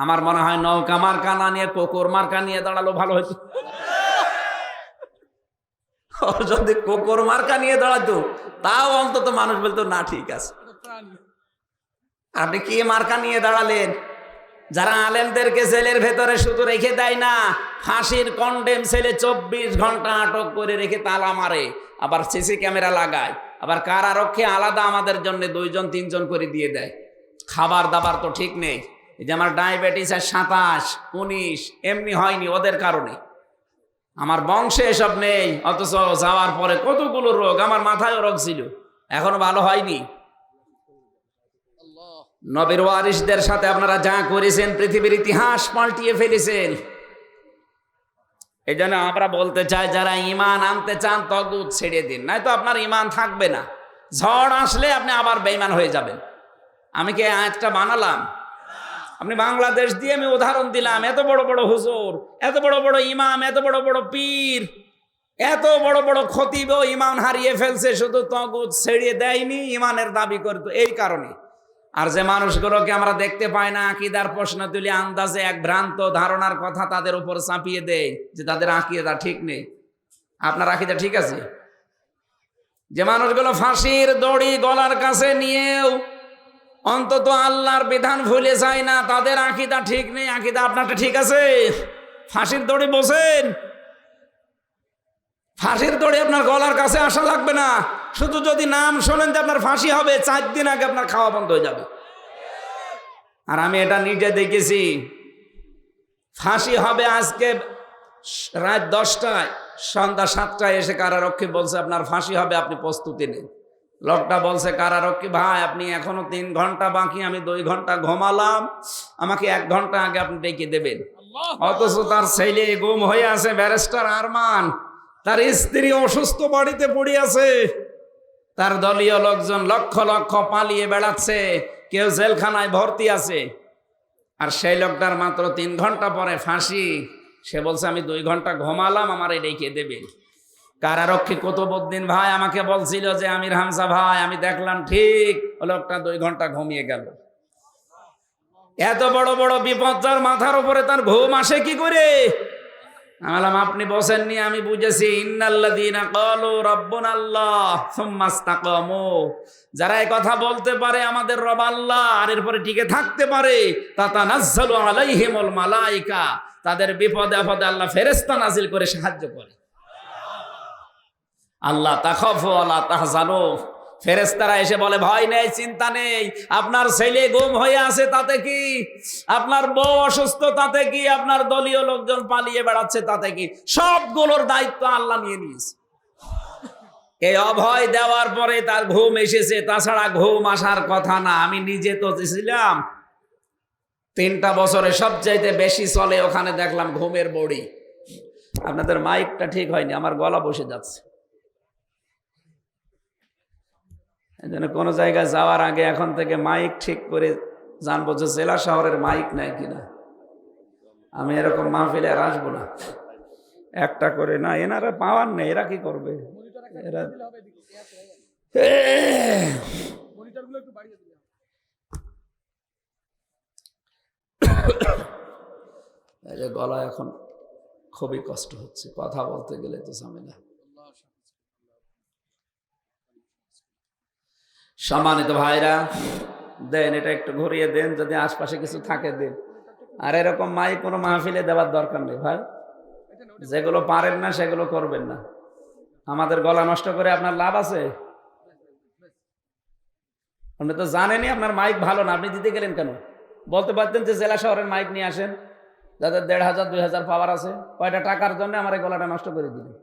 আমার মনে হয় নৌকা মার্কা না নিয়ে কুকুর মার্কা নিয়ে দাঁড়ালো ভালো হতো। ও যদি কুকুর মার্কা নিয়ে দাঁড়াতো তাও অন্তত মানুষ বলতো না ঠিক আছে। আপনি কি মার্কা নিয়ে দাঁড়ালেন? যারা আলেমদেরকে জেলের ভেতরে শুধু রেখে দেয় না, ফাঁসির কন্ডেম ছেলে 24 ঘন্টা আটক করে রেখে তালা মারে, আবার সিসি ক্যামেরা লাগায়, আবার কারারক্ষী আলাদা আমাদের জন্য 2 জন 3 জন করে দিয়ে দেয়। খাবার দাবার তো ঠিক নেই। এই যে আমার ডায়াবেটিস 27, 19 এমনি হয়নি ওদের কারণে, আমার বংশে এসব নেই, অথচ যাওয়ার পরে কতগুলো রোগ, আমার মাথায়ও রোগ ছিল, এখনো ভালো হয়নি। নবীর ওয়ারিসদের সাথে আপনারা যা করেছেন পৃথিবীর ইতিহাস পাল্টিয়ে ফেলেছেন। এই জন্য আমরা বলতে চাই, যারা ঈমান আনতে চান তাগুত ছেড়ে দিন, নয়তো আপনার ঈমান থাকবে না। ঝড় আসলে আপনি আবার বেঈমান হয়ে যাবেন। আমি কি আয়াতটা বানালাম? আপনি বাংলাদেশ দিয়ে আমি উদাহরণ দিলাম। এত বড় বড় হুজুর, এত বড় বড় ইমাম, এত বড় বড় পীর, এত বড় বড় খতিবও ঈমান হারিয়ে ফেলছে, শুধু তাগুত ছেড়ে দেয়নি, ঈমানের দাবি করতো এই কারণে। আর যে মানুষগুলোকে আমরা দেখতে পাই না, আকীদার প্রশ্ন তুলে আন্দাজে এক ভ্রান্ত ধারণার কথা তাদের উপর চাপিয়ে দেয় যে তাদের আকীদা ঠিক নেই। আপনার আকীদা ঠিক আছে? যে মানুষগুলো ফাঁসির দড়ি গলার কাছে নিয়েও অন্তত আল্লাহর বিধান ভুলে যায় না, তাদের আকীদা ঠিক নেই। আকীদা আপনারটা ঠিক আছে? ফাঁসির দড়ি বসেন, ফাঁসির দড়ি আপনার গলার কাছে আসা লাগবে না। শুধু যদি নাম শোনেন যে আপনার ফাঁসি হবে, 4 দিন আগে আপনার খাওয়া বন্ধ হয়ে যাবে। আর আমি এটা নিজে দেখেছি। ফাঁসি হবে আজকে রাত 10টায়, সন্ধ্যা 7টায় এসে কারারক্ষী বলছে আপনার ফাঁসি হবে, আপনি প্রস্তুতি নেন। লোকটা বলছে কারারক্ষী ভাই আপনি এখনো 3 ঘন্টা বাকি, আমি 2 ঘন্টা ঘুমালাম, আমাকে 1 ঘন্টা আগে আপনি ডেকে দেবেন। অথচ তার ছেলে গুম হয়ে আছে, ব্যারিস্টার আরমান, তার স্ত্রী অসুস্থ বাড়িতে পড়ে আছে, তার দলীয় লোকজন লক্ষ লক্ষ পালিয়ে বেড়াচ্ছে, কেউ জেলখানায় ভর্তি আছে। আর সেই লোকটার মাত্র 3 ঘন্টা পরে ফাঁসি। সে বলছে আমি 2 ঘন্টা ঘুমালাম, আমার ডেকে দেবেন। কারারক্ষী কুতুবউদ্দিন ভাই আমাকে বলছিল যে আমির হামজা ভাই আমি দেখলাম ঠিক লোকটা 2 ঘন্টা ঘুমিয়ে গেল। এত বড় বড় বিপদ যার মাথার উপরে, তার ঘুম আসে কি করে? আমি বললাম আপনি বসেননি, আমি বুঝেছি। ইন্নাল্লাযীনা ক্বালু রাব্বুনাল্লাহ সুম্মা ইসতাকামু, যারা এই কথা বলতে পারে আমাদের রব আল্লাহ, আর এরপরে টিকে থাকতে পারে, তাতানাজ্জালু আলাইহিমুল মালায়েকা, তাদের বিপদে আপদে আল্লাহ ফেরেশতা নাজিল করে সাহায্য করে। আল্লাহ তাখাফু ওয়ালা তাহজানু, ফেরেশতারা এসে বলে ভয় নেই, চিন্তা নেই, আপনার ছেলে গুম হয়ে আছে তাতে কি, আপনার বউ অসুস্থ তাতে কি, আপনার দলীয় লোকজন পালিয়ে বেড়াচ্ছে তাতে কি, সবগুলোর দায়িত্ব আল্লাহ নিয়ে নিয়েছে। এই অভয় দেওয়ার পরে তার ঘুম এসেছে, তাছাড়া ঘুম আসার কথা না। আমি নিজে তো ছিলাম 3টা বছরে সবচাইতে বেশি চলে, ওখানে দেখলাম ঘুমের বড়ি। আপনাদের মাইকটা ঠিক হয়নি, আমার গলা বসে যাচ্ছে। এই জন্য কোনো জায়গায় যাওয়ার আগে এখন থেকে মাইক ঠিক করে জানবো যে জেলা শহরের মাইক নাই কিনা। আমি এরকম মাহফিলে আর আসবো না, একটা করে না, এনারা পাওয়ার নেই, এরা কি করবে? এরা গলা এখন খুবই কষ্ট হচ্ছে, কথা বলতে গেলে তো ঝামেলা। সম্মানিত ভাইরা, দেন এটা একটু ঘুরিয়ে দেন, যদি আশপাশে কিছু থাকে দেন। আর এরকম মাইক কোনো মাহফিলে দেওয়ার দরকার নেই ভাই, যেগুলো পারেন না সেগুলো করবেন না। আমাদের গলা নষ্ট করে আপনার লাভ আছে? আপনি তো জানেনই আপনার মাইক ভালো না, আপনি দিতে গেলেন কেন? বলতে পারতেন যে জেলা শহরের মাইক নিয়ে আসেন, যাদের 1500 2000 পাওয়ার আছে, কয়টা টাকার জন্য আমার এই গলাটা নষ্ট করে দিলেন।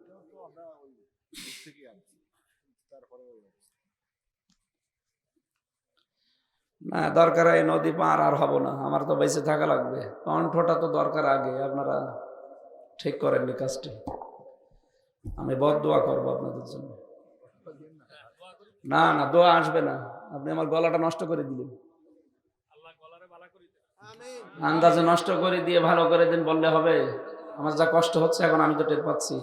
না দরকার হয় নদী পার আর হব না, আমার তো বেঁচে থাকা লাগবে, কণ্ঠটা তো দরকার আগে। আপনারা ঠিক করেননি কাজটি, আমি বদদোয়া করবো আপনাদের জন্য। না না দোয়া আসবে না, আপনি আমার গলাটা নষ্ট করে দিলেন। আন্দাজে নষ্ট করে দিয়ে ভালো করে দিন বললে হবে? আমার যা কষ্ট হচ্ছে এখন আমি তো টের পাচ্ছি।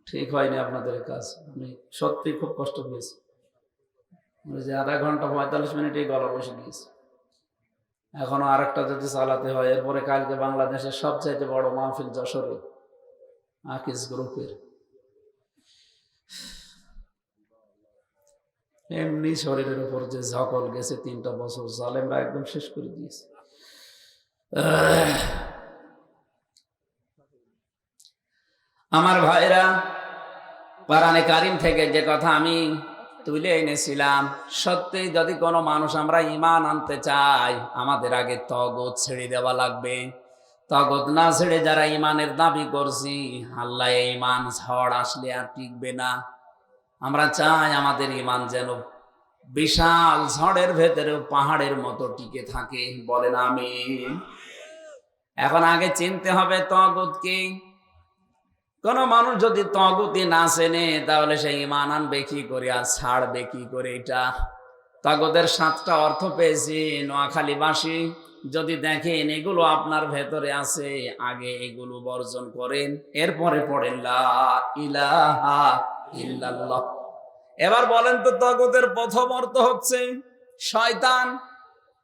ঠিক হয়নি আপনাদের কাজ, আমি সত্যি খুব কষ্ট পেয়েছি। যে আধা ঘন্টা 45 মিনিটে গলা বসে গিয়েছে, এখনো আরেকটা যদি চালাতে হয়। এরপরে কালকে বাংলাদেশের সবচাইতে বড় মাহফিল যশোরে আকিস গ্রুপের। এমনি শরীরের উপর যে ঝকল গেছে 3টা বছর, জালেমরা একদম শেষ করে দিয়েছে। আমার ভাইরা, কোরআনে কারিম থেকে যে কথা আমি তুলে এনেছিলাম, সত্যি যদি কোনো মানুষ আমরা ঈমান আনতে চাই, আমাদের আগে তগত ছেড়ে দেওয়া লাগবে। তগত না ছেড়ে যারা ঈমানের দাবি করছি, আল্লাহ এই ঈমান ঝড় আসলে আর টিকবে না। আমরা চাই আমাদের ঈমান যেন বিশাল ঝড়ের ভেতরেও পাহাড়ের মতো টিকে থাকে। বলেন আমিন। এখন আগে চিনতে হবে তগত কি। কোন মানুষ যদি তগুতি না চেনে, তাহলে সে ঈমান আনবে কি করে আর ছাড়বে কি করে? এটা তগতের 7টা অর্থ পেয়েছি নোয়াখালীবাসী। যদি দেখেন এগুলো আপনার ভেতরে আছে, আগে এগুলো বর্জন করেন, এরপরে পড়েন লা ইলাহা ইল্লাল্লাহ। এবার বলেন তো, তগতের প্রথম অর্থ হচ্ছে শয়তান।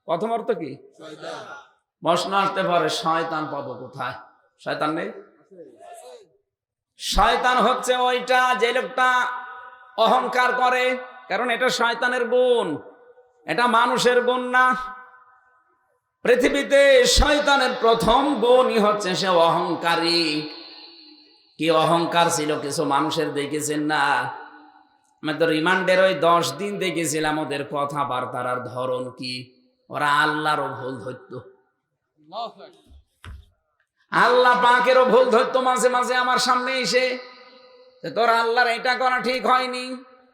প্রথম অর্থ কি? শয়তান। প্রশ্ন আসতে পারে, শয়তান পাবো কোথায়? শয়তান নেই? শয়তান হচ্ছে ওইটা যে লোকটা অহংকার করে, কারণ এটা শয়তানের গুণ, এটা মানুষের গুণ না। পৃথিবীতে শয়তানের প্রথম গুণই হচ্ছে সে অহংকারী। কি অহংকার ছিল কিছু মানুষের, দেখেছেন না? আমি তো রিমান্ডের ওই 10 দিন দেখেছিলাম ওদের কথাবার্তার আর ধরন কি। ওরা আল্লাহরও ভুল ধরতো, আল্লাহ পাকেরও ভুল ধরতো মাঝে মাঝে আমার সামনে এসে, তোর আল্লাহর এটা করা ঠিক হয়নি।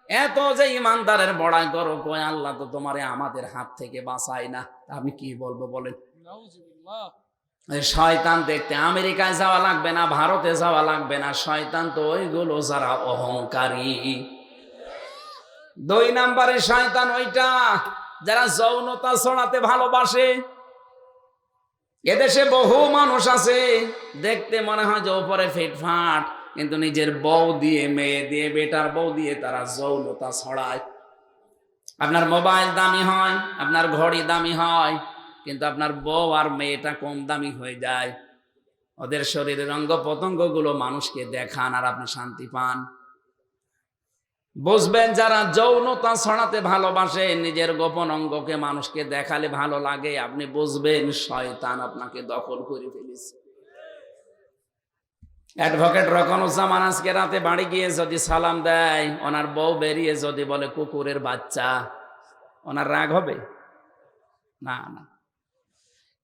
এত যে ইমানদারের বড়াই করো, কই আল্লাহ তো তোমারে আমাদের হাত থেকে বাঁচায় না। আমি কি বলবো বলেন? শয়তান দেখতে আমেরিকায় যাওয়া লাগবে না, ভারতে যাওয়া লাগবে না। শয়তান তো ওইগুলো যারা অহংকারী। 2 নম্বরে শয়তান ওইটা যারা যৌনতা ছড়াতে ভালোবাসে। এদেশে বহু মানুষ আছে, দেখতে মনে হয় যে ওপরে ফিটফাট, কিন্তু নিজের বউ দিয়ে, মেয়ে দিয়ে, বেটার বউ দিয়ে তারা যৌনতা ছড়ায়। আপনার মোবাইল দামি হয়, আপনার ঘড়ি দামি হয়, কিন্তু আপনার বউ আর মেয়েটা কম দামি হয়ে যায়। ওদের শরীরের অঙ্গ প্রত্যঙ্গ গুলো মানুষকে দেখান আর আপনি শান্তি পান। বুঝবেন যারা যৌনতা ছড়াতে ভালোবাসে, নিজের গোপন অঙ্গকে মানুষকে দেখালে ভালো লাগে, আপনি বুঝবেন শয়তান আপনাকে দখল করে ফেলেছে। অ্যাডভোকেট রকনুজ্জামান আজকে রাতে বাড়ি গিয়ে যদি সালাম দেয়, ওনার বউ বেরিয়ে যদি বলে কুকুরের বাচ্চা, ওনার রাগ হবে? না না।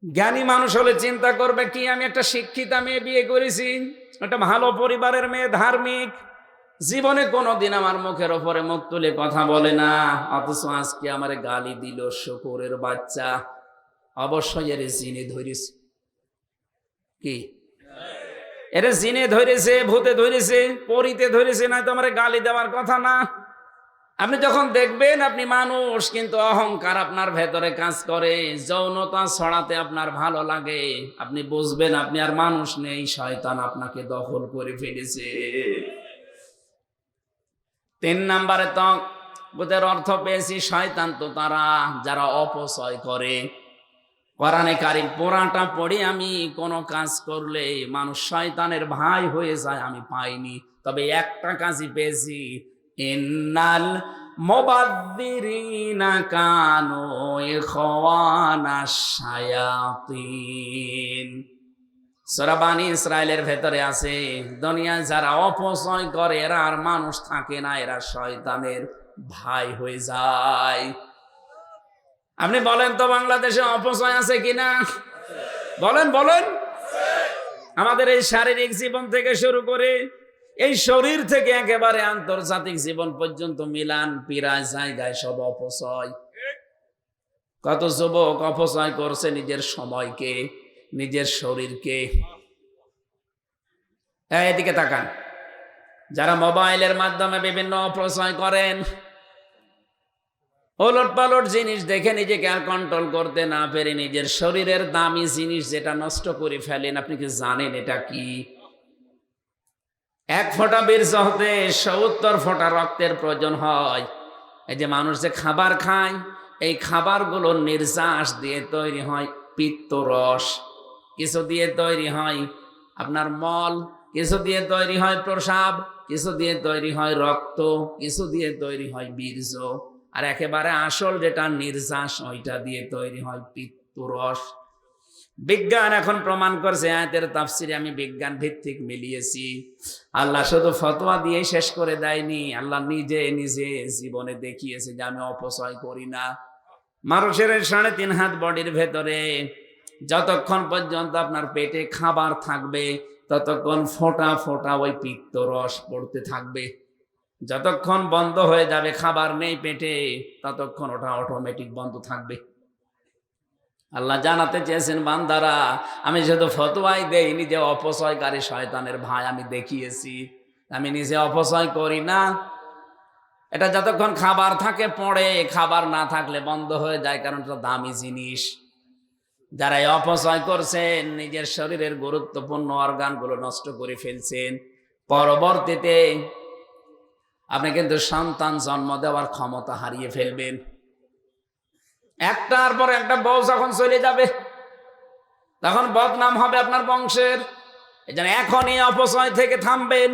জ্ঞানী মানুষ হলে চিন্তা করবে কি, আমি একটা শিক্ষিতা মেয়ে বিয়ে করেছি, একটা ভালো পরিবারের মেয়ে, ধার্মিক, জীবনে কোনোদিন আমার মুখের ওপরে মুখ তুলে কথা বলে না, অথচ আজকে আমারে গালি দিল শুকুরের বাচ্চা। অবশ্যই এর জিনে ধরেছে। কি এর জিনে ধরেছে, ভূতে ধরেছে, পরিতে ধরেছে, না তো আমার গালি দেওয়ার কথা না। আপনি যখন দেখবেন আপনি মানুষ, কিন্তু অহংকার আপনার ভেতরে কাজ করে, যৌনতা ছড়াতে আপনার ভালো লাগে, আপনি বুঝবেন আপনি আর মানুষ নেই, শয়তান আপনাকে দখল করে ফেলেছে। 3 নম্বরে তগতের অর্থ পেয়েছি শয়তান তো তারা যারা অপচয় করে। কোরআনে কারিম পুরাটা পড়ে আমি কোনো কাজ করলে মানুষ শয়তানের ভাই হয়ে যায় আমি পাইনি, তবে একটা কাজই পেয়েছি, ইন্নাল মুবাযযিরিনা কানু ইখওয়ানাশ শায়াতিন। সূরা বানী ইসরাইলের ভেতরে আছে, দুনিয়ায় যারা অপচয় করে এরা আর মানুষ থাকে না, এরা শয়তানের ভাই হয়ে যায়। আপনি বলেন তো বাংলাদেশে অপচয় আছে কিনা? বলেন বলেন। আমাদের এই শারীরিক জীবন থেকে শুরু করে এই শরীর থেকে একেবারে আন্তর্জাতিক জীবন পর্যন্ত মিলান, প্রায় জায়গায় সব অপচয়। কত যুবক অপচয় করছে নিজের সময়কে, নিজের শরীরকে। এদিকে তাকান, যারা মোবাইলের মাধ্যমে বিভিন্ন অপচয় করেন, ওলট পালট জিনিস দেখে নিজেকে আর কন্ট্রোল করতে না পেরে নিজের শরীরের দামি জিনিস যেটা নষ্ট করে ফেলেন, আপনি কি জানেন এটা কি? 1 ফোঁটা বীর্য হতে 70 ফোঁটা রক্তের প্রয়োজন হয়। এই যে মানুষ যে খাবার খায়, এই খাবারগুলো নির্যাস দিয়ে তৈরি হয় পিত্তরস, কিছু দিয়ে তৈরি হয় আপনার মল, কিছু দিয়ে তৈরি হয় প্রসাব, কিছু দিয়ে তৈরি হয় রক্ত, কিছু দিয়ে তৈরি হয় বীর্য, আর একেবারে আসল যেটা নির্যাস ওইটা দিয়ে তৈরি হয় পিত্তরস। বিজ্ঞান এখন প্রমাণ করছে, আয়াতের তাফসিরে আমি বিজ্ঞান ভিত্তিক মিলিয়েছি। আল্লাহ শুধু ফতোয়া দিয়ে শেষ করে দেয়নি, আল্লাহ নিজে নিজে জীবনে দেখিয়েছে যে আমি অপচয় করি না। মানুষের 3.5 হাত বডির ভেতরে যতক্ষণ পর্যন্ত আপনার পেটে খাবার থাকবে ততক্ষণ ফোঁটা ফোঁটা ওই পিত্তরস পড়তে থাকবে। যতক্ষণ বন্ধ হয়ে যাবে, খাবার নেই পেটে, ততক্ষণ ওটা অটোমেটিক বন্ধ থাকবে। আল্লাহ জানাতে চেয়েছেন, বান্দারা আমি শুধু ফতোয়াই দেইনি যে অপচয়কারী শয়তানের ভাই আমি দেখিয়েছি, আমি নিজে অপচয় করি না। এটা যতক্ষণ খাবার থাকে পড়ে, খাবার না থাকলে বন্ধ হয়ে যায়, কারণ এটা দামি জিনিস। যারা এই অপচয় করছেন, নিজের শরীরের গুরুত্বপূর্ণ অর্গানগুলো নষ্ট করে ফেলছেন, পরবর্তীতে আপনি কিন্তু সন্তান জন্ম দেওয়ার ক্ষমতা হারিয়ে ফেলবেন। একটার পর একটা বউ যখন চলে যাবে, তখন বদনাম হবে আপনার বংশের। এজন্য এখন এই অপচয় থেকে থামবেন।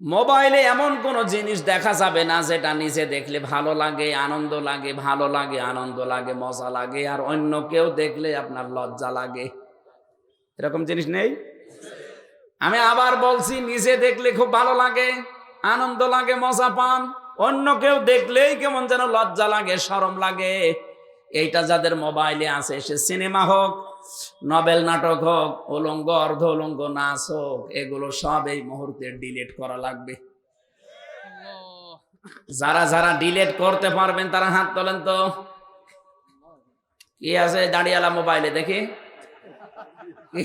মোবাইলে এমন কোন জিনিস দেখা যাবে না যেটা নিজে দেখলে ভালো লাগে, আনন্দ লাগে, ভালো লাগে, আনন্দ লাগে, মজা লাগে, আর অন্য কেউ দেখলে আপনার লজ্জা লাগে। এরকম জিনিস নেই? আমি আবার বলছি, নিজে দেখলে খুব ভালো লাগে, আনন্দ লাগে, মজা পান, অন্য কেউ দেখলেই কেমন যেন লজ্জা লাগে, শরম লাগে। এইটা যাদের মোবাইলে আছে, সে সিনেমা হোক, নভেল নাটক হোক, উলঙ্গ অর্ধ উলঙ্গ নাচ হোক, এগুলো সব এই মুহূর্তে ডিলিট করা লাগবে। যারা যারা ডিলিট করতে পারবেন তারা হাত তোলেন তো। কি আছে দাঁড়িয়ালা মোবাইলে? দেখি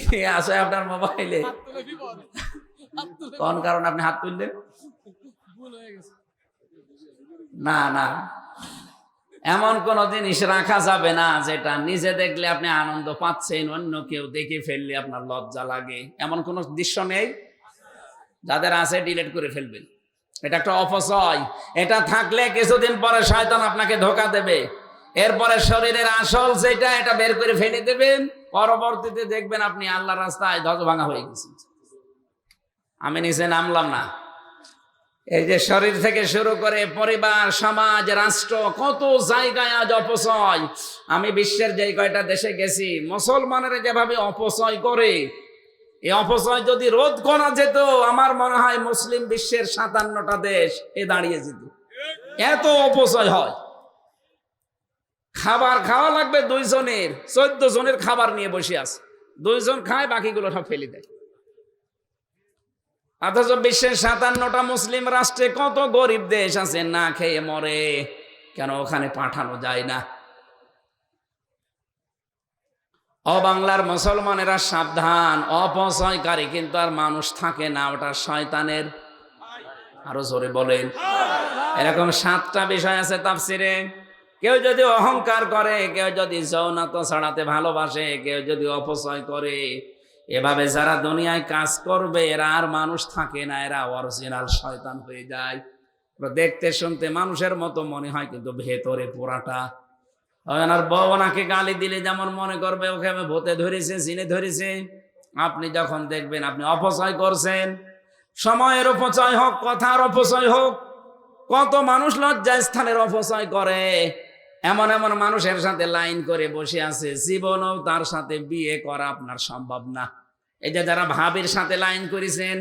কি আছে আপনার মোবাইলে। কোন কারণে আপনি হাত তুললেন? না না, এমন কোন জিনিস রাখা যাবে না যেটা নিজে দেখলে আপনি আনন্দ পাচ্ছেন, অন্য কেউ দেখে ফেললে আপনার লজ্জা লাগে। এমন কোন দৃশ্য নেই? যাদের আছে ডিলিট করে ফেলবেন। এটা একটা অপচয়। এটা থাকলে কিছুদিন পরে শয়তান আপনাকে ধোঁকা দেবে, এরপরে শরীরের আসল যেটা এটা বের করে ফেলে দেবেন, পরবর্তীতে দেখবেন আপনি আল্লাহর রাস্তায় ধ্বজভাঙা হয়ে গেছেন। আমি নিচে নামলাম না। এই যে শরীর থেকে শুরু করে পরিবার, সমাজ, রাষ্ট্র, কত জায়গায় আজ অপচয়। আমি বিশ্বের যে কয়টা দেশে গেছি, মুসলমানেরা যেভাবে অপচয় করে, এই অপচয় যদি রোধ করা যেত, আমার মনে হয় মুসলিম বিশ্বের 57টা দেশ এ দাঁড়িয়ে যেত। এত অপচয় হয়। খাবার খাওয়া লাগবে 2 জনের, 14 জনের খাবার নিয়ে বসে আছে, 2 জন খায়, বাকিগুলো সব ফেলে দেয়। অথচ বিশ্বের 57টা মুসলিম রাষ্ট্রে কত গরিব দেশ আছে না খেয়ে মরে, কেন ওখানে পাঠানো যায় না? অবাংলার মুসলমানেরা সাবধান, অপচয়কারী কিন্তু আর মানুষ থাকে না, ওটা শয়তানের। আরো জোরে বলেন। এরকম 7টা বিষয় আছে তাফসিরে। কেউ যদি অহংকার করে, কেউ যদি যৌনতা ছড়াতে ভালোবাসে, কেউ যদি অপচয় করে, এভাবে যারা দুনিয়ায় কাজ করবে এরা আর মানুষ থাকে না, এরা অরিজিনাল শয়তান হয়ে যায়। দেখতে শুনতে মানুষের মতো মনে হয়, কিন্তু ভেতরে পোড়াটা। ওনার বউ ওনাকে গালি দিলে যেমন মনে করবে ওকে আমি ভূতে ধরেছে, জিনে ধরেছে। আপনি যখন দেখবেন আপনি অপচয় করছেন, সময়ের অপচয় হোক, কথার অপচয় হোক, কত মানুষ লজ্জা স্থানের অপচয় করে। এমন এমন মানুষের সাথে লাইন করে বসে আছে, জীবনেও তার সাথে বিয়ে করা আপনার সম্ভব না। এই যে যারা ভাবির সাথে লাইন করেছেন,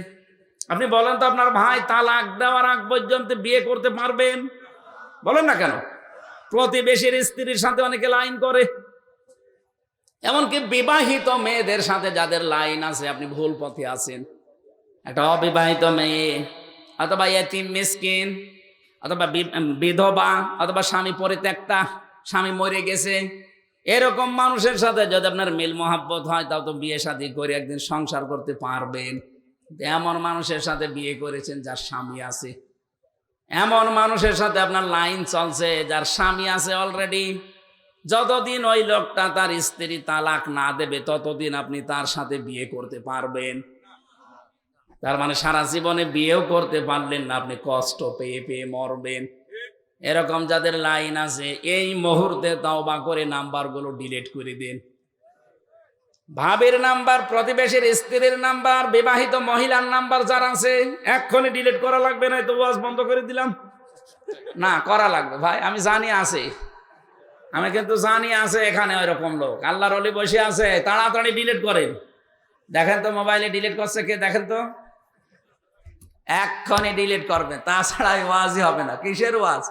আপনি বলেন তো আপনার ভাই তালাক দেওয়ার আগ পর্যন্ত বিয়ে করতে পারবেন? বলেন না কেন? প্রতিবেশীর স্ত্রীর সাথে অনেকে লাইন করে, এমনকি বিবাহিত মেয়েদের সাথে যাদের লাইন আছে, আপনি ভুল পথে আছেন। একটা অবিবাহিত মেয়ে অথবা এতিম মিসকিন অথবা বিধবা অথবা স্বামী পরিত্যক্তা, স্বামী মরে গেছে, এরকম মানুষের সাথে যদি আপনার মিল মহাব্বত হয়, তাও তো বিয়ে শাদী করে একদিন সংসার করতে পারবেন। এমন মানুষের সাথে বিয়ে করেছেন যার স্বামী আছে, এমন মানুষের সাথে আপনার লাইন চলছে যার স্বামী আছে অলরেডি। যতদিন ওই লোকটা তার স্ত্রী তালাক না দেবে, ততদিন আপনি তার সাথে বিয়ে করতে পারবেন। তার মানে সারা জীবনে বিয়েও করতে পারলেন না, আপনি কষ্ট পেয়ে পেয়ে মরবেন। এরকম যাদের লাইন আছে এই মুহূর্তে তওবা করে নাম্বারগুলো ডিলিট করে দিন। ভাবির নাম্বার, প্রতিবেশীর স্ত্রীর নাম্বার, বিবাহিত মহিলার নাম্বার যারা আছে এক্ষুনি ডিলিট করা লাগবে, না তো ওয়াজ বন্ধ করে দিলাম। না, করা লাগবে ভাই, আমি জানি আছে, আমি কিন্তু জানি আছে এখানে ওইরকম লোক, আল্লাহর ওলি বসে আছে, তাড়াতাড়ি ডিলিট করেন। দেখেন তো মোবাইলে ডিলিট করছে কে, দেখেন তো, এক্ষুনি ডিলিট করবে, তাছাড়া ওয়াজই হবে না। কিসের ওয়াজ?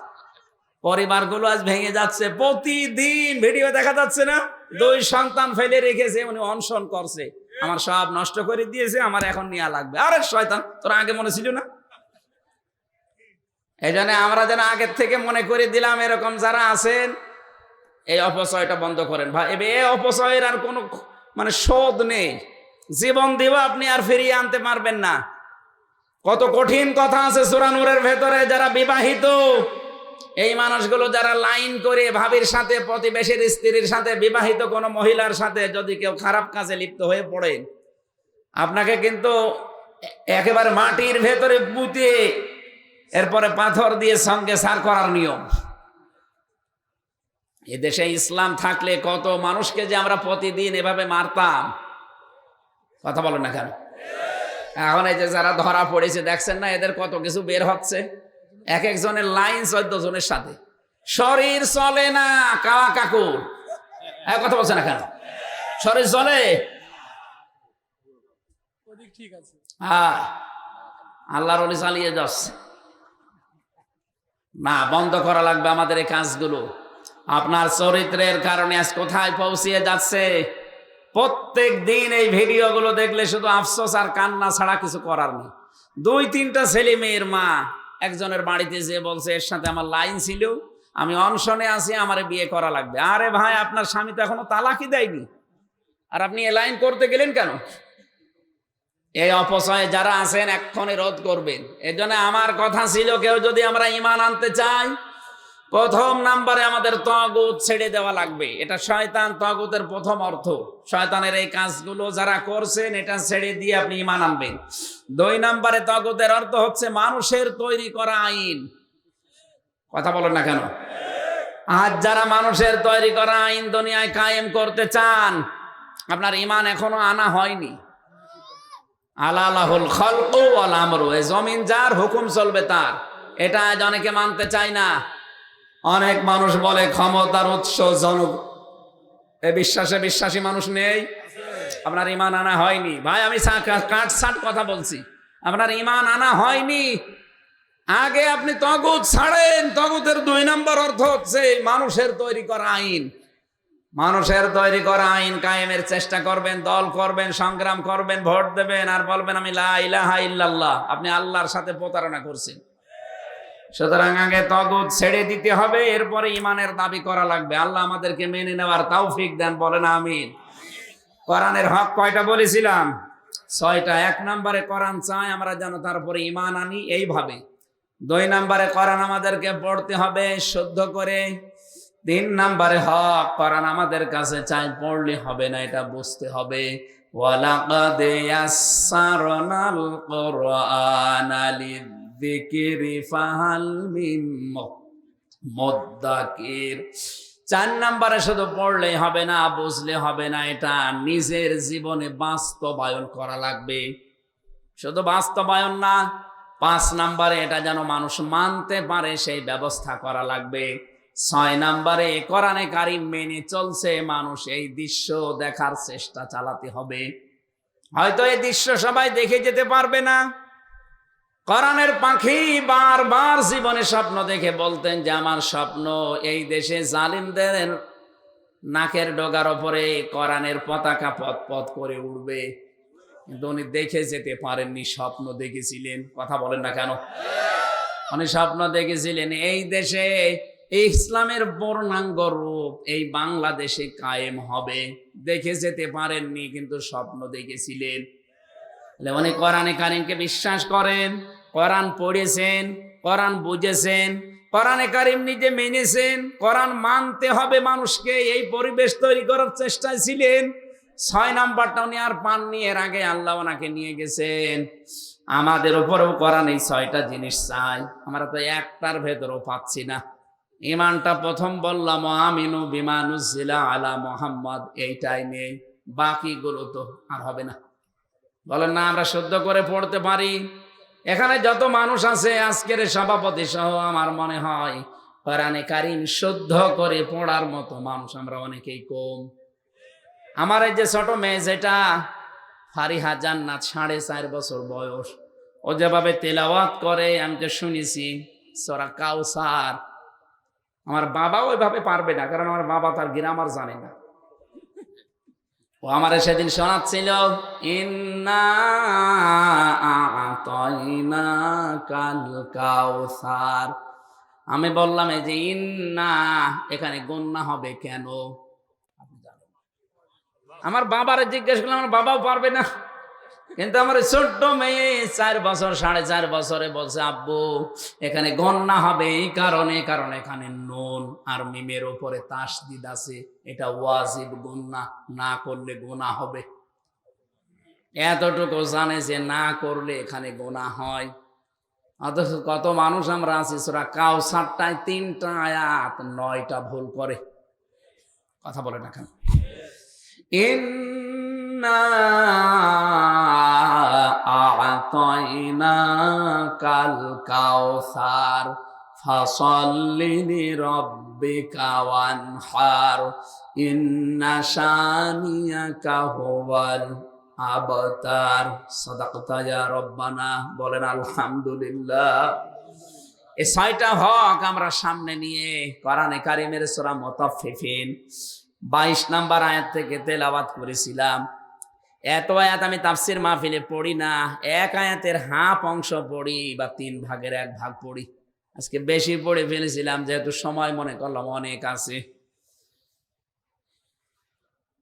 পরিবারগুলো আজ ভেঙে যাচ্ছে, প্রতিদিন ভিডিও দেখা যাচ্ছে না, 2 সন্তান ফেলে রেখেছে, উনি অনশন করছে, আমার সব নষ্ট করে দিয়েছে, আমার এখন নেওয়া লাগবে। আরে শয়তান, তোর আগে মনে ছিল না? এই জন্য আমরা যেন আগের থেকে মনে করে দিলাম, এরকম যারা আছেন এই অপচয়টা বন্ধ করেন ভাই। এই অপচয়ের আর কোনো মানে শোধ নেই, জীবন দিব আপনি আর ফিরিয়ে আনতে পারবেন না। কত কঠিন কথা আছে সূরা নূরের ভেতরে। যারা বিবাহিত এই মানুষগুলো যারা লাইন করে ভাবির সাথে, প্রতিবেশীর স্ত্রীর সাথে, বিবাহিত কোনো মহিলার সাথে যদি কেউ খারাপ কাজে লিপ্ত হয়ে পড়েন, আপনাকে কিন্তু একেবারে মাটির ভেতরে পুঁতে এরপরে পাথর দিয়ে সঙ্গে সার করার নিয়ম। এদেশে ইসলাম থাকলে কত মানুষকে যে আমরা প্রতিদিন এভাবে মারতাম, কথা বলেন না কেন? এখন এই যে যারা ধরা পড়েছে দেখছেন না, এদের কত কিছু বের হচ্ছে, এক একজনের লাইন 14 জনের সাথে, শরীর চলে না কাওয়া কাকুর। কথা বলছে না কেন? শরীর চলে? হ্যাঁ, আল্লাহর ওলি চালিয়ে যাচ্ছে না, বন্ধ করা লাগবে আমাদের এই কাজগুলো। আপনার চরিত্রের কারণে আজ কোথায় পৌঁছিয়ে যাচ্ছে। প্রত্যেক দিন এই ভিডিওগুলো দেখলে শুধু আফসোস আর কান্না ছাড়া কিছু করার নেই। 2-3টা ছেলে মেয়ের মা একজনের বাড়িতে যেয়ে বলছে, এর সাথে আমার লাইন ছিল, আমি অনশনে আছি, আমারে বিয়ে করা লাগবে। আরে ভাই, আপনার স্বামী তো এখনো তালাকই দেয়নি, আর আপনি এ লাইন করতে গেলেন কেন? এই অপচয়ে যারা আছেন এক্ষণে রোধ করবেন। এই জন্য আমার কথা ছিল, কেউ যদি আমরা ঈমান আনতে চাই, প্রথম নাম্বারে আমাদের তাগুত ছেড়ে দেওয়া লাগবে। এটা শয়তান তাগুতের প্রথম অর্থ। শয়তানের এই কাজগুলো যারা করছেন এটা ছেড়ে দিয়ে আপনি ঈমান আনবেন। 2 নাম্বারে তাগুতের অর্থ হচ্ছে মানুষের তৈরি করা আইন। কথা বলেন না কেন? আজ যারা মানুষের তৈরি করা আইন দুনিয়ায় কায়েম করতে চান, আপনার ঈমান এখনো আনা হয়নি। আলালাহুল খালকু ওয়াল আমরু, এই জমিন যার, হুকুম চলবে তার। এটা আজ অনেকে মানতে চায় না। অনেক মানুষ বলে ক্ষমতার উৎস জনগণ, এই বিশ্বাসে বিশ্বাসী মানুষ নেই। আপনার ঈমান আনা হয়নি ভাই, আমি কাটছাট কথা বলছি, আপনার ঈমান আনা হয়নি। আগে আপনি তাগুত ছাড়েন। তাগুতের 2 নম্বর অর্থ হচ্ছে মানুষের তৈরি করা আইন। মানুষের তৈরি করা আইন কায়েমের চেষ্টা করবেন, দল করবেন, সংগ্রাম করবেন, ভোট দেবেন, আর বলবেন আমি লা ইলাহা ইল্লাল্লাহ। আপনি আল্লাহর সাথে প্রতারণা করছেন। সুতরাং আগে তাগুত ছেড়ে দিতে হবে, এরপরে ঈমানের দাবি করা লাগবে। আল্লাহ আমাদেরকে মেনে নেওয়ার তৌফিক দেন, বলেন আমিন। কোরআনের হক কয়টা বলেছিলাম? 6টা। 1 নম্বরে কোরআন চাই আমরা যেন তারপরে ঈমান আনি এইভাবে। 2 নম্বরে কোরআন আমাদেরকে পড়তে হবে শুদ্ধ করে। 3 নম্বরে হক কোরআন আমাদের কাছে চাই, পড়লে হবে না, এটা বুঝতে হবে। ওয়ালাকাদ ইয়াসসারনাল কুরআনা লিযিকরি ফাহাল মিন মুদ্দাকির। 4 নম্বরে শুধু পড়লেই হবে না, বুঝলে হবে না, এটা নিজের জীবনে বাস্তবায়ন করা লাগবে। শুধু বাস্তবায়ন না, 5 নম্বরে এটা যেন মানুষ মানতে পারে সেই ব্যবস্থা করা লাগবে। 6 নম্বরে কোরআনে কারিম মেনে চলছে মানুষ, এই দৃশ্য দেখার চেষ্টা চালাতে হবে। হয়তো এই দৃশ্য সবাই দেখে যেতে পারবে না। কোরআনের পাখি বারবার জীবনে স্বপ্ন দেখে বলতেন যে আমার স্বপ্ন এই দেশে জালিমদের নাকের ডগার ওপরে কোরআনের পতাকা পথ পথ করে উড়বে। কিন্তু উনি দেখে যেতে পারেননি, স্বপ্ন দেখেছিলেন। কথা বলেন না কেন? উনি স্বপ্ন দেখেছিলেন এই দেশে ইসলামের পূর্ণাঙ্গ রূপ এই বাংলাদেশে কায়েম হবে। দেখে যেতে পারেননি, কিন্তু স্বপ্ন দেখেছিলেন। উনি কোরআনে কারিমকে বিশ্বাস করেন, কোরআন পড়েছেন, কোরআন বুঝেছেন, কোরআনে কারিম নিজে মেনেছেন। কোরআন মানতে হবে মানুষকে, এই পরিবেশ তৈরি করার চেষ্টায় ছিলেন। 6 নাম্বারটা উনি আর পাননি, এর আগে আল্লাহ ওনাকে নিয়ে গেছেন। আমাদের উপরেও কোরআন এই 6টা জিনিস চাই, আমরা তো একটার ভেতরও পাচ্ছি না। ইমানটা প্রথম বললাম আমিনু বিমা নুজিলা আলা মুহাম্মদ, এইটাই নেই, বাকিগুলো তো আর হবে না। বলেন না আমরা শুদ্ধ করে পড়তে পারি? এখানে যত মানুষ আছে আজকের সভাপতি সহ আমার মনে হয় কোরআনে কারীম শুদ্ধ করে পড়ার মতো মানুষ আমরা অনেকেই কম। আমার এই যে ছোট মেয়ে যেটা ফারিহা জান্নাত, 4.5 বছর বয়স, ও যেভাবে তেলাওয়াত করে আমি তো শুনেছি সূরা কাউসার, আমার বাবাও ওইভাবে পারবে না, কারণ আমার বাবা তার গ্রামার জানে না। ও আমার সেদিন শোনাচ্ছিল ইন্না আ'তাইনাকাল কাউসার। আমি বললাম এই যে ইন্না, এখানে গুণনা হবে কেন? আমার বাবারে জিজ্ঞেস করলাম, আমার বাবাও পারবে না, কিন্তু আমার ছোট্ট মেয়ে 4 বছর 4.5 বছরে বলছে আব্বু এখানে গণনা হবে এই কারণে, কারণ এখানে নুন আর মিমের উপরে তাসদিদ আছে, এটা ওয়াজিব গুণনা, না করলে গুনাহ হবে। এতটুকু জানে যে না করলে এখানে গুনাহ হয়। অথচ কত মানুষ আমরা আছি সূরা কাউসারটায় 3টা আয়াত 9টা ভুল করে। কথা বলে না কেন? ইন্না আ'তাইনাকাল কাউসার ফাসাল্লি লিরাব্বিকা ওয়ানহার ইন্না শানিয়াকা হুয়াল আবতার। সাদাকতা ইয়া রব্বানা। বলেন আলহামদুলিল্লাহ। এই 6টা হক আমরা সামনে নিয়ে কোরআনে কারীমের সূরা মুতাফফিফিন 22 নম্বর আয়াত থেকে তেলাওয়াত করেছিলাম। এত আয়াত আমি তাফসীর মাহফিলে পড়ি না, এক আয়াতের হাফ অংশ পড়ি বা 3 ভাগের 1 ভাগ পড়ি। আজকে বেশি পড়ে ফেলেছিলাম, যেহেতু সময় মনে করলাম অনেক আছে।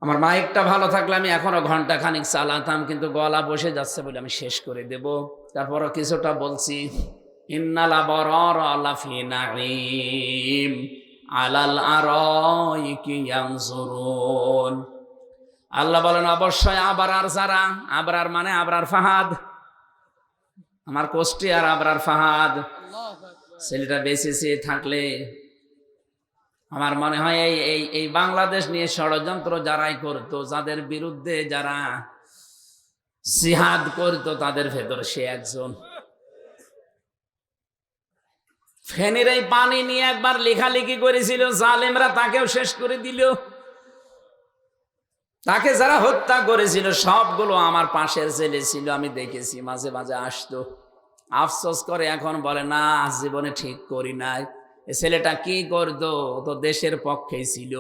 আমার মাইকটা ভালো থাকলে আমি এখনো ঘন্টা খানিক চালাতাম, কিন্তু গলা বসে যাচ্ছে বলে আমি শেষ করে দেব। তারপরও কিছুটা বলছি। ইন্নাল আবরারা লাফি নাঈম আলাল আরাইকি ইয়ানজুরুন। আল্লাহ বলেন অবশ্যই আবরার যারা, আবরার মানে আবরার ফাহাদ, আমার কোষ্টি আর আবরার ফাহাদ ছেলেটা বেঁচে থাকলে আমার মনে হয় এই বাংলাদেশ নিয়ে ষড়যন্ত্র যারাই করতো, যাদের বিরুদ্ধে যারা জিহাদ করতো, তাদের ভেতর সে একজন। ফেনীর এই পানি নিয়ে একবার লেখালেখি করেছিল, জালেমরা তাকেও শেষ করে দিল। তাকে যারা হত্যা করেছিল সবগুলো আমার পাশের ছেলে ছিল, আমি দেখেছি, মাঝে মাঝে আসতো। আফসোস করে এখন বলে না জীবনে ঠিক করি নাই। এ ছেলেটা কি করতো? তো দেশের পক্ষেই ছিল,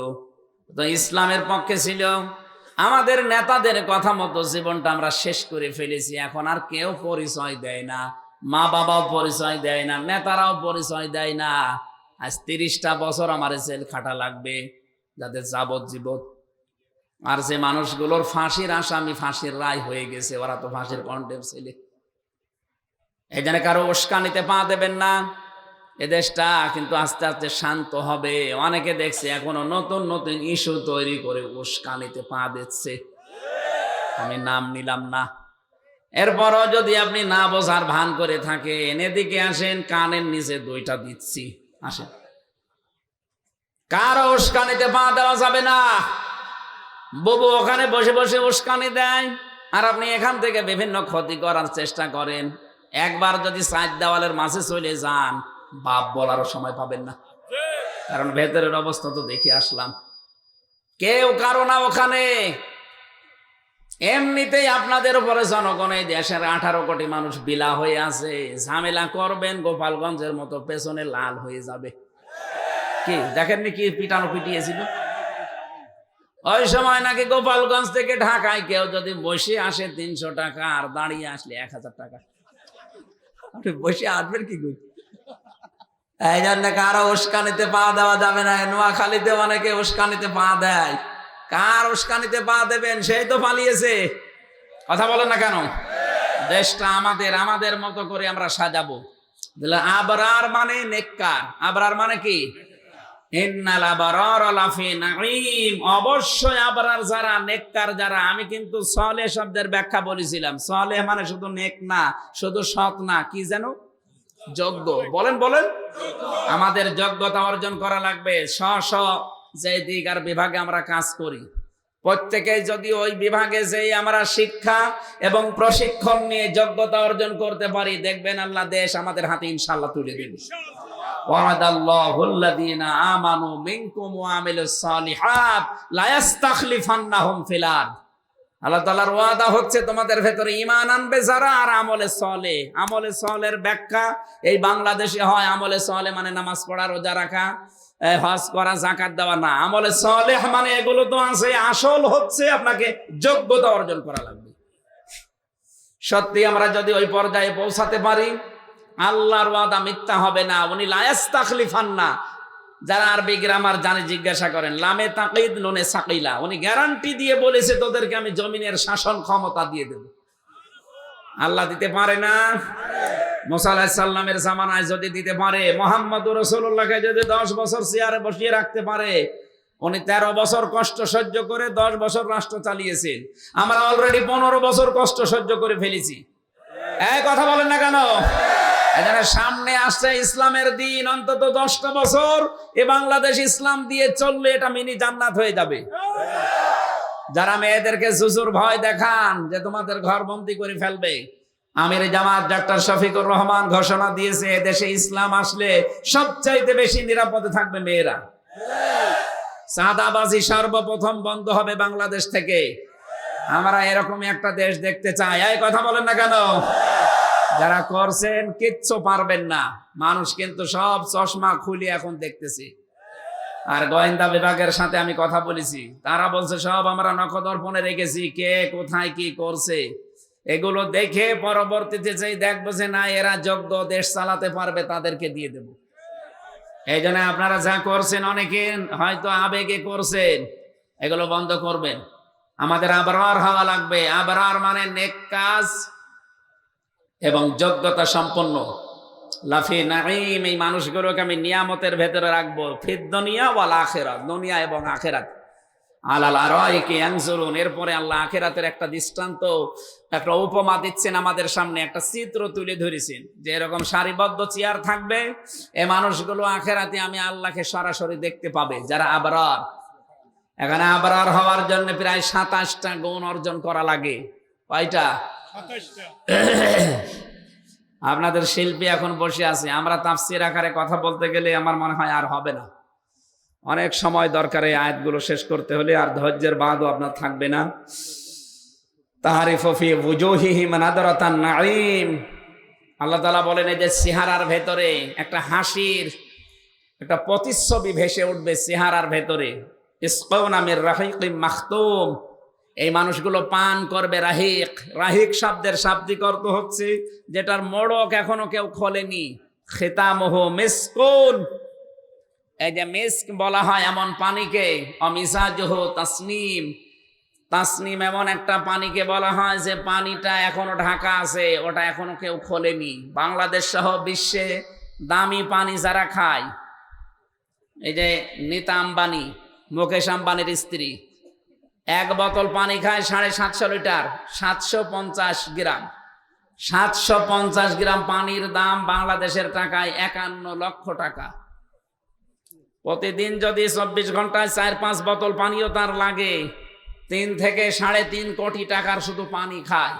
তো ইসলামের পক্ষে ছিল। আমাদের নেতাদের কথা মতো জীবনটা আমরা শেষ করে ফেলেছি। এখন আর কেউ পরিচয় দেয় না, মা বাবাও পরিচয় দেয় না, নেতারাও পরিচয় দেয় না। আজ 30টা বছর আমার জেল খাটা লাগবে, যাদের যাবজ্জীবন। আর যে মানুষগুলোর ফাঁসির আসামি, ফাঁসির রায় হয়ে গেছে, ওরা তো ফাঁসির কন্টেম ছেলে। এই জন্য কারো উস্কানিতে পা দেবেন না। এদেশটা কিন্তু আস্তে আস্তে শান্ত হবে। অনেকে দেখছে এখনো নতুন নতুন ইস্যু তৈরি করে উস্কানিতে পা দিচ্ছে, আমি নাম নিলাম না। এরপরও যদি আপনি না বোঝার ভান করে থাকেন, এদিকে আসেন, কানের নিচে 2টা দিচ্ছি, আসেন। কারো উস্কানিতে পা দেওয়া যাবে না। বুবু ওখানে বসে বসে উস্কানি দেয়, আর আপনি এখান থেকে বিভিন্ন ক্ষতি করার চেষ্টা করেন। একবার যদি 4 দেওয়ালের মাঝে চলে যান, বাপ বলারও সময় পাবেন না, কারণ ভেতরের অবস্থা তো দেখে আসলাম। কেউ কারো না ওখানে। এমনিতেই আপনাদের উপরে জনগণ, এই দেশের 18 কোটি মানুষ বিলা হয়ে আছে। ঝামেলা করবেন, গোপালগঞ্জের মতো পেছনে লাল হয়ে যাবে। কি দেখেননি কি পিটানো পিটিয়েছিল ওই সময়? নাকি গোপালগঞ্জ থেকে ঢাকায় কেউ যদি বসে আসে 300 টাকা, আর দাঁড়িয়ে আসলে 1000 টাকা। আপনি বসে আসবেন কি করে? এই জন্য কারো উস্কানিতে পা দেওয়া যাবে না। নোয়াখালীতে অনেকে উস্কানিতে পা দেয়। কার উস্কানিতে পা দেবেন? সেই তো পালিয়েছে। কথা বলেন না কেন? দেশটা আমাদের, আমাদের মতো করে আমরা সাজাবো। আবরার মানে নেককার। আবরার মানে কি? ইন্নাল আবরারা লাফি নাঈম, অবশ্যই আবরার যারা, নেককার যারা। আমি কিন্তু সালেহ শব্দের ব্যাখ্যা বলেছিলাম। সালেহ মানে শুধু নেক না, শুধু সৎ না, কি যেন যোগ্য। বলেন বলেন, আমাদের যোগ্যতা অর্জন করা লাগবে। যে দিক আর বিভাগে আমরা কাজ করি, প্রত্যেকে যদি ওই বিভাগে যেই আমরা শিক্ষা এবং প্রশিক্ষণ নিয়ে যোগ্যতা অর্জন করতে পারি, দেখবেন আল্লাহ দেশ আমাদের হাতে ইনশাআল্লাহ তুলে দেবে। ওয়াদাল্লাহুল্লাযীনা আমানু মিনকুম ওয়া আমিলুস সালিহাত লা ইস্তাখলিফান্নাহুম ফিল আরদ। আল্লাহ তাআলার ওয়াদা হচ্ছে তোমাদের ভেতরে ঈমান আনবে যারা, আর আমলে সালেহ। আমলে সালেহের ব্যাখ্যা এই বাংলাদেশে হয় আমলে সালেহ মানে নামাজ পড়া, রোজা রাখা, হজ করা, যাকাত দেওয়া না। আমলে সালেহ মানে এগুলো তো আছে, আসল হচ্ছে আপনাকে যোগ্যতা অর্জন করা লাগবে। সত্যি আমরা যদি ওই পর্যায়ে পৌঁছাতে পারি, আল্লাহর ওয়াদা মিথ্যা হবে না। উনি লা ইস্তাখলিফান্না, যারা আরবি গ্রামার জানে জিজ্ঞাসা করেন, লামে তাকিদ নুনে সাকিলা, উনি গ্যারান্টি দিয়ে বলেছে তোদেরকে আমি জমিনের শাসন ক্ষমতা দিয়ে দেব। আল্লাহ দিতে পারে না? মুসা আলাইহিস সালামের জামানায় যদি দিতে পারে, মুহাম্মদুর রাসূলুল্লাহকে যদি 10 বছর চেয়ারে বসিয়ে রাখতে পারে, উনি 13 বছর কষ্ট সহ্য করে 10 বছর রাষ্ট্র চালিয়েছেন। আমরা অলরেডি 15 বছর কষ্ট সহ্য করে ফেলেছি। এই কথা বলেন না কেন? এখানে সামনে আসছে ইসলামের দিন, অন্তত 10টা বছর এ বাংলাদেশ ইসলাম দিয়ে চললে এটা মিনি জান্নাত হয়ে যাবে। যারা মেয়েদেরকে জুজুর ভয় দেখান যে তোমাদের ঘর বন্দি করে ফেলবে, আমির জামাত ডক্টর শফিকুর রহমান ঘোষণা দিয়েছে দেশে ইসলাম আসলে সবচাইতে বেশি নিরাপদে থাকবে মেয়েরা। চাঁদাবাজি সর্বপ্রথম বন্ধ হবে বাংলাদেশ থেকে। আমরা এরকমই একটা দেশ দেখতে চাই। এই কথা বলেন না কেন? যারা করছেন কিচ্ছু পারবেন না। মানুষ কিন্তু সব চশমা খুলে এখন দেখতেছি। আর গোয়েন্দা বিভাগের সাথে আমি কথা বলেছি, তারা বলছে সব আমরা নখদর্পণে রেখেছি, কে কোথায় কি করছে এগুলো দেখে পরবর্তীতে যেই দেখবো যে না এরা যোগ্য, দেশ চালাতে পারবে, তাদেরকে দিয়ে দেব। এই জন্য আপনারা যা করছেন, অনেকে হয়তো আবেগে করছেন, এগুলো বন্ধ করবেন। আমাদের আবরার হওয়া লাগবে। আবরার মানে নেক কাজ এবং যোগ্যতা সম্পন্ন। লাফি নাঈম, এই মানুষগুলোকে আমি নিয়ামতের ভেতরে রাখবো। ফিদ দুনিয়া ওয়াল আখিরাত, দুনিয়া এবং আখিরাত। আলাল আরাইকি ইয়ানজুরুন, এরপরে আল্লাহ আখিরাতের একটা দৃষ্টান্ত, একটা উপমা দিচ্ছেন আমাদের সামনে, একটা চিত্র তুলে ধরেছেন যে এরকম সারিবদ্ধ চেয়ার থাকবে, এই মানুষগুলো আখিরাতে আমি আল্লাহকে সরাসরি দেখতে পাবে, যারা আবরার। এখানে আবরার হওয়ার জন্য প্রায় 27টা গুণ অর্জন করা লাগে। কয়টা? 27টা। আপনাদের শিল্পী এখন বসে আছে, আমরা তাফসীর আকারে কথা বলতে গেলে আমার মনে হয় আর হবে না, অনেক সময় দরকার এই আয়াতগুলো শেষ করতে হলে, আর ধৈর্যের বাঁধও আপনার থাকবে না। তারিফু ফি ওয়ুজুহিহিম নাদরাতান নাঈম, আল্লাহ তাআলা বলেন এই যে চেহারার ভেতরে একটা হাসির একটা প্রতিচ্ছবি ভেসে উঠবে চেহারার ভেতরে। ইসকাউনা মির রাহিকিম মাখতুম, এই মানুষগুলো পান করবে রাহিক। রাহিক শব্দের শাব্দিক অর্থ হচ্ছে যেটার মোড়ক এখনো কেউ খোলেনি। খিতামুহু মিসকুন, এই যে মিস্ক বলা হয় এমন পানিকে। অমিজাজুহু তাসনিম, তাসনিম এমন একটা পানিকে বলা হয় যে পানিটা এখনো ঢাকা আছে, ওটা এখনো কেউ খোলেনি। বাংলাদেশ সহ বিশ্বে দামি পানি যারা খায়, এই যে নীতা আম্বানি, মুকেশ আম্বানির স্ত্রী, 1 বোতল পানি খায় 750 লিটার, 750 গ্রাম। 750 গ্রাম পানির দাম বাংলাদেশের টাকায় 51 লক্ষ টাকা। প্রতিদিন যদি 24 ঘন্টায় 4-5 বোতল পানিও তার লাগে, 3 থেকে 3.5 কোটি টাকার শুধু পানি খায়।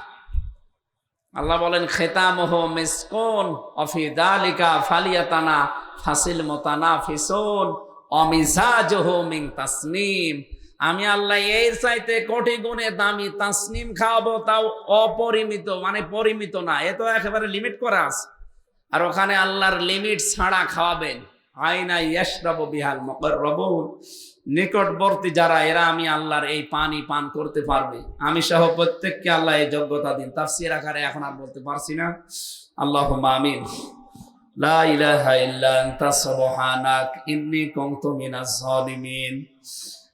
আল্লাহ বলেন খিতামুহু মিসকুন ওয়াফি যালিকা ফালিয়াতানা ফাসিল মুতানাফিসুন ওয়ামিজাজুহু মিন তাসনিম, আমি আল্লাহ এর চাইতে কোটি গুণে দামি তাসনিম খাওয়াবো, তাও অপরিমিত, মানে পরিমিত না, এ তো একেবারে লিমিট করা আছে। আর ওখানে আল্লাহর লিমিট ছাড়া খাওয়াবেন। আইনা ইয়াশরাবু বিহাল মুকাররাবুন, নিকটবর্তী যারা, এরা আমি আল্লাহর এই পানি পান করতে পারবে। আমি সহ প্রত্যেককে আল্লাহ এই যোগ্যতা দিন। তাফসীর আকারে এখন আর বলতে পারছি না। আল্লাহুম্মা আমিন। লা ইলাহা ইল্লা আনতা সুবহানাক ইন্নী কুনতু মিনাজ জালিমিন।